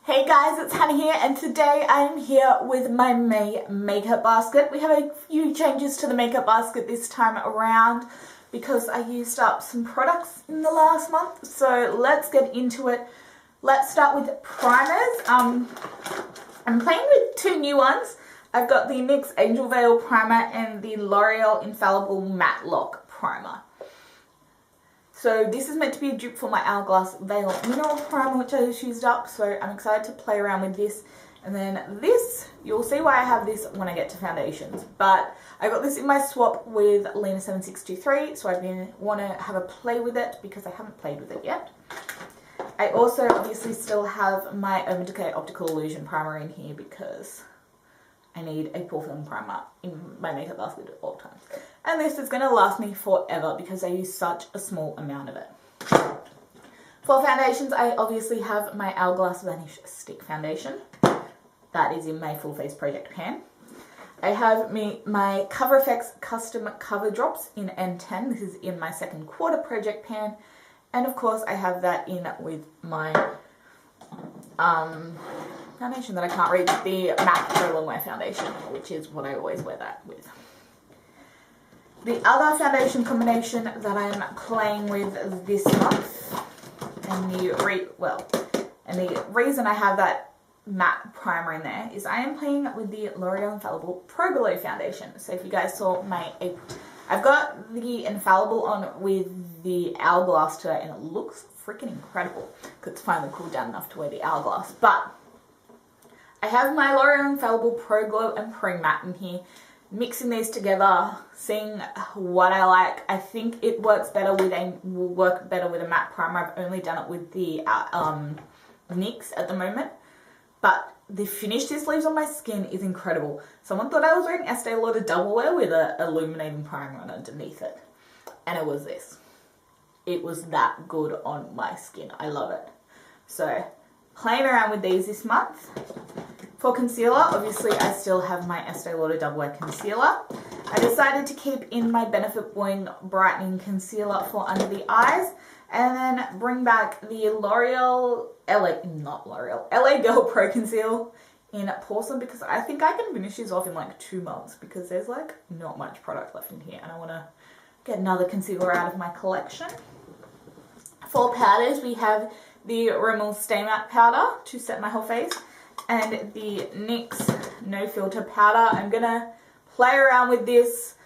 Hey guys, it's Hannah here, and today I'm here with my May makeup basket. We have a few changes to the makeup basket this time around because I used up some products in the last month. So let's get into it. Let's start with primers. I'm playing with two new ones. I've got the NYX Angel Veil Primer and the L'Oreal Infallible Matte Lock Primer. So this is meant to be a dupe for my Hourglass Veil Mineral Primer, which I just used up. So I'm excited to play around with this. And then this, you'll see why I have this when I get to foundations. But I got this in my swap with Lena 7623. So I've been want to have a play with it because I haven't played with it yet. I also obviously still have my Urban Decay Optical Illusion Primer in here because I need a pore film primer in my makeup basket at all times. And this is going to last me forever because I use such a small amount of it. For foundations, I obviously have my Hourglass Vanish Stick Foundation. That is in my Full Face Project pan. I have my Cover FX Custom Cover Drops in N10. This is in my second quarter project pan. And of course, I have that in with my foundation that I can't read, the MAC Pro Longwear Foundation, which is what I always wear that with. The other foundation combination that I'm playing with this month, and the reason I have that matte primer in there is I am playing with the L'Oreal Infallible Pro Glow Foundation. So if you guys saw I've got the Infallible on with the Hourglass today, and it looks freaking incredible because it's finally cooled down enough to wear the Hourglass. But I have my L'Oreal Infallible Pro Glow and Pro Matte in here, mixing these together, seeing what I like. I think it will work better with a matte primer. I've only done it with the NYX at the moment, but the finish this leaves on my skin is incredible. Someone thought I was wearing Estee Lauder Double Wear with an illuminating primer on underneath it, and it was this. It was that good on my skin. I love it. So playing around with these this month. For concealer, obviously I still have my Estee Lauder Double Wear Concealer. I decided to keep in my Benefit Bling Brightening Concealer for under the eyes, and then bring back the LA Girl Pro Conceal in Porcelain, because I think I can finish these off in like 2 months because there's like not much product left in here and I want to get another concealer out of my collection. For powders, we have the Rimmel Stay Matte Powder to set my whole face, and the NYX No Filter Powder. I'm going to play around with this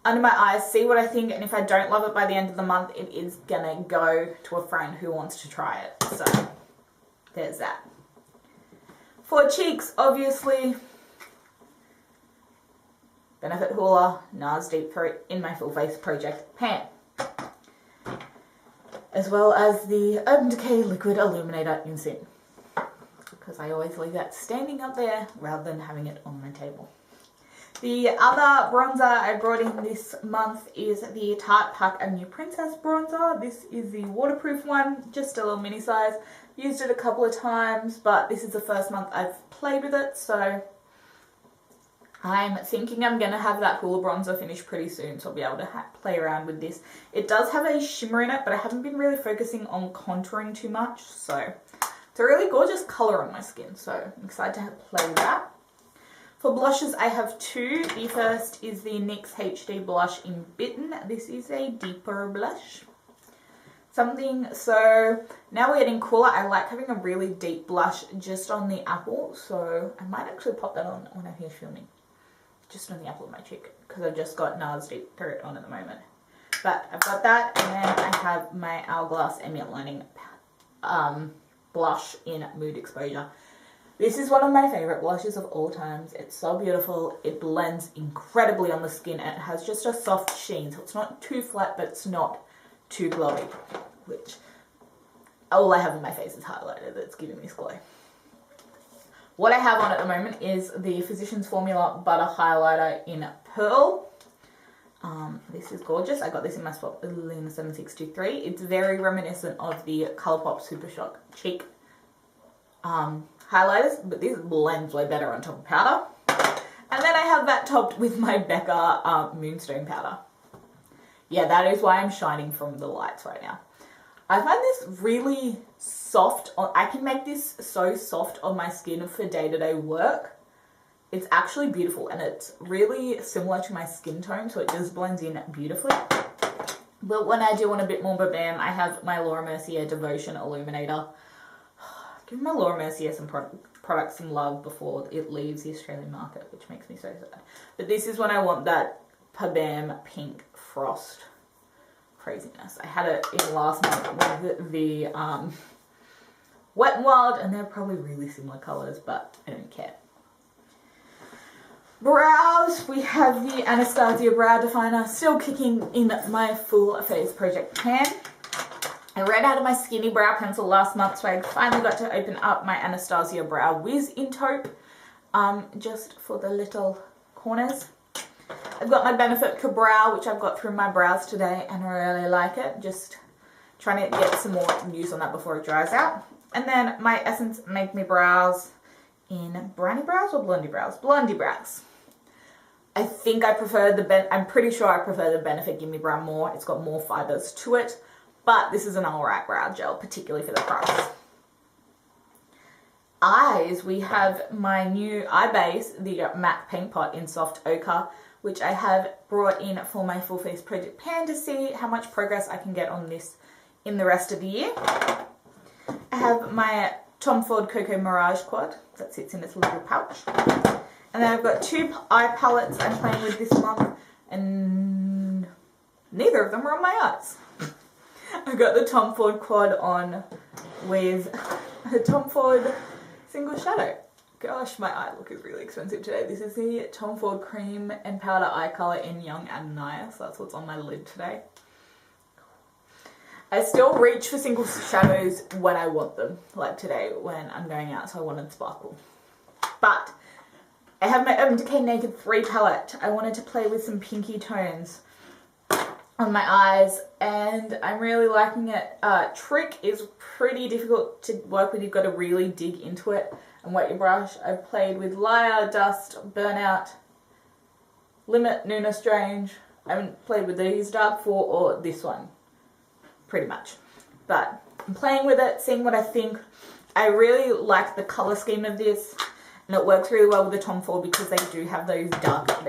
under my eyes, see what I think, and if I don't love it by the end of the month, it is going to go to a friend who wants to try it. So there's that. For cheeks, obviously, Benefit Hoola NARS Deep Throat in my Full Face Project pan, as well as the Urban Decay Liquid Illuminator in Sin, because I always leave that standing up there rather than having it on my table. The other bronzer I brought in this month is the Tarte Pak Avenue Princess bronzer. This is the waterproof one, just a little mini size. Used it a couple of times, but this is the first month I've played with it, so I'm thinking I'm going to have that Hoola bronzer finished pretty soon, so I'll be able to play around with this. It does have a shimmer in it, but I haven't been really focusing on contouring too much, so it's a really gorgeous colour on my skin, so I'm excited to play with that. For blushes, I have two. The first is the NYX HD Blush in Bitten. This is a deeper blush. So now we're getting cooler. I like having a really deep blush just on the apple, so I might actually pop that on when I'm here filming. Just on the apple of my cheek, because I've just got NARS Deep Throat on at the moment. But I've got that, and then I have my Hourglass Ambient Lighting blush in Mood Exposure. This is one of my favourite blushes of all times. It's so beautiful. It blends incredibly on the skin, and it has just a soft sheen. So it's not too flat, but it's not too glowy, which all I have on my face is highlighter that's giving this glow. What I have on at the moment is the Physicians Formula Butter Highlighter in Pearl. This is gorgeous. I got this in my swap with Lena 7623. It's very reminiscent of the Colourpop Super Shock Cheek highlighters, but this blends way better on top of powder. And then I have that topped with my Becca Moonstone powder. Yeah, that is why I'm shining from the lights right now. I find this really soft. I can make this so soft on my skin for day-to-day work. It's actually beautiful, and it's really similar to my skin tone, so it just blends in beautifully. But when I do want a bit more bam, I have my Laura Mercier Devotion Illuminator. Give my Laura Mercier some products some love before it leaves the Australian market, which makes me so sad. But this is when I want that Pabam Pink Frost craziness. I had it in last month with the Wet n Wild, and they're probably really similar colours, but I don't care. Brows, we have the Anastasia Brow Definer, still kicking in my full face project pan. I ran out of my skinny brow pencil last month, so I finally got to open up my Anastasia Brow Wiz in taupe, just for the little corners. I've got my Benefit Ka-Brow, which I've got through my brows today, and I really like it. Just trying to get some more use on that before it dries out. And then my Essence Make Me Brows in Brownie Brows or Blondie Brows? Blondie Brows. I think I prefer I'm pretty sure I prefer the Benefit Gimme Brow more. It's got more fibers to it, but this is an alright brow gel, particularly for the price. Eyes, we have my new eye base, the MAC Paint Pot in Soft Ochre, which I have brought in for my full face project pan to see how much progress I can get on this in the rest of the year. I have my Tom Ford Cocoa Mirage Quad that sits in this little pouch. And then I've got two eye palettes I'm playing with this month, and neither of them are on my eyes. I've got the Tom Ford Quad on with a Tom Ford Single Shadow. Gosh, my eye look is really expensive today. This is the Tom Ford Cream and Powder Eye Colour in Young Anania, so that's what's on my lid today. I still reach for single shadows when I want them, like today when I'm going out, so I wanted sparkle. But I have my Urban Decay Naked 3 palette. I wanted to play with some pinky tones on my eyes, and I'm really liking it. Trick is pretty difficult to work with. You've got to really dig into it and wet your brush. I've played with Liar, Dust, Burnout, Limit, Nuna Strange. I haven't played with these Dark 4 or this one, pretty much. But I'm playing with it, seeing what I think. I really like the colour scheme of this, and it works really well with the Tom Ford because they do have those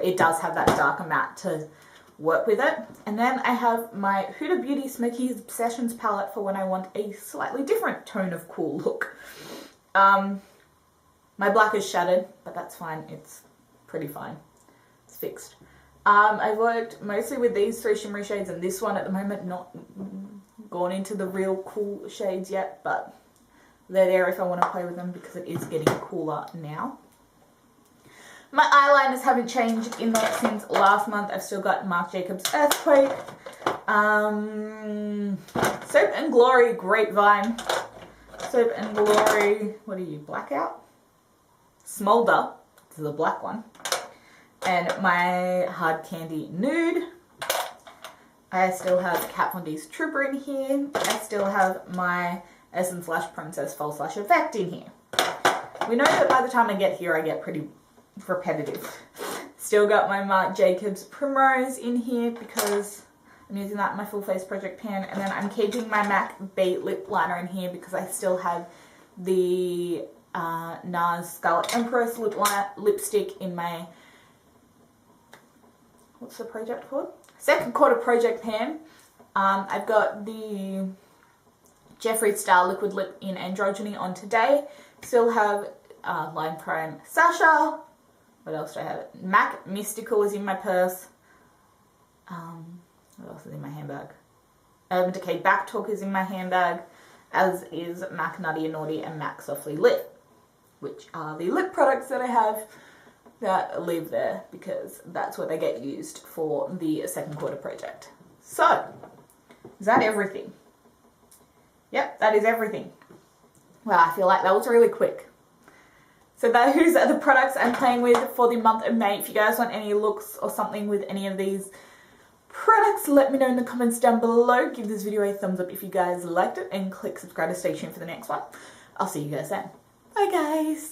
it does have that darker matte to work with it. And then I have my Huda Beauty Smoky Obsessions palette for when I want a slightly different tone of cool look. My black is shattered, but that's fine. It's pretty fine. It's fixed. I've worked mostly with these three shimmery shades and this one at the moment, not gone into the real cool shades yet, but they're there if I want to play with them because it is getting cooler now. My eyeliners haven't changed since last month. I've still got Marc Jacobs Earthquake, Soap and Glory Grapevine, Soap and Glory, what are you, Blackout? Smolder, this is the black one, and my Hard Candy Nude. I still have Kat Von D's Trooper in here. I still have my Essence Lash Princess False Lash Effect in here. We know that by the time I get here, I get pretty repetitive. Still got my Marc Jacobs Primrose in here because I'm using that in my full face project pan, and then I'm keeping my MAC Beat lip liner in here because I still have the NARS Scarlet Empress lipstick in my, what's the project called? Second quarter project pan. I've got the Jeffree Star liquid lip in Androgyny on today. Still have Line Prime Sasha. What else do I have? MAC Mystical is in my purse. What else is in my handbag? Urban Decay Back Talk is in my handbag, as is MAC Nutty and Naughty and MAC Softly Lit, which are the lip products that I have that live there because that's where they get used for the second quarter project. So, is that everything? Yep, that is everything. Wow, I feel like that was really quick. So those are the products I'm playing with for the month of May. If you guys want any looks or something with any of these products, let me know in the comments down below. Give this video a thumbs up if you guys liked it and click subscribe to stay tuned for the next one. I'll see you guys then. Bye guys.